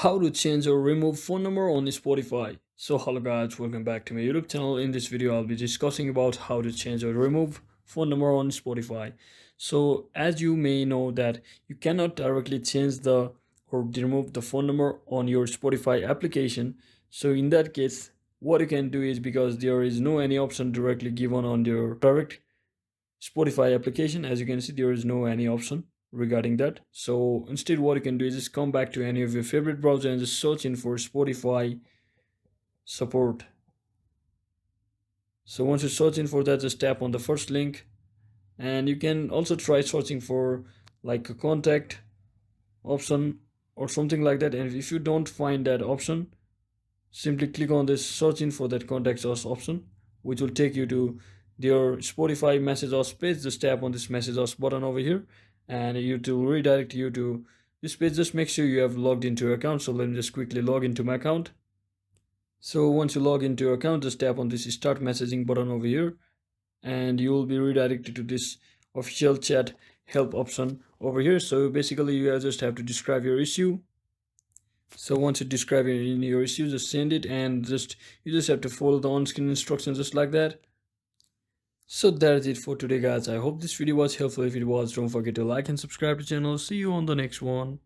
How to change or remove phone number on Spotify. So hello guys, welcome back to my YouTube channel. In this video I'll be discussing about how to change or remove phone number on Spotify. So as you may know that you cannot directly change the or remove the phone number on your Spotify application. So in that case what you can do is, because there is no any option directly given on your direct Spotify application, as you can see there is no any option regarding that. So instead what you can do is just come back to any of your favorite browser and just search in for Spotify support. So once you search in for that, just tap on the first link, and you can also try searching for like a contact option or something like that. And if you don't find that option, simply click on this searching for that contact us option, which will take you to your Spotify message us page. Just tap on this message us button over here and it will redirect you to this page. Just make sure you have logged into your account. So let me just quickly log into my account. So once you log into your account, just tap on this start messaging button over here and you will be redirected to this official chat help option over here. So basically you just have to describe your issue. So once you describe in your issue, just send it, and you just have to follow the on-screen instructions just like that. So that's it for today guys. I hope this video was helpful. If it was, don't forget to like and subscribe to the channel. See you on the next one.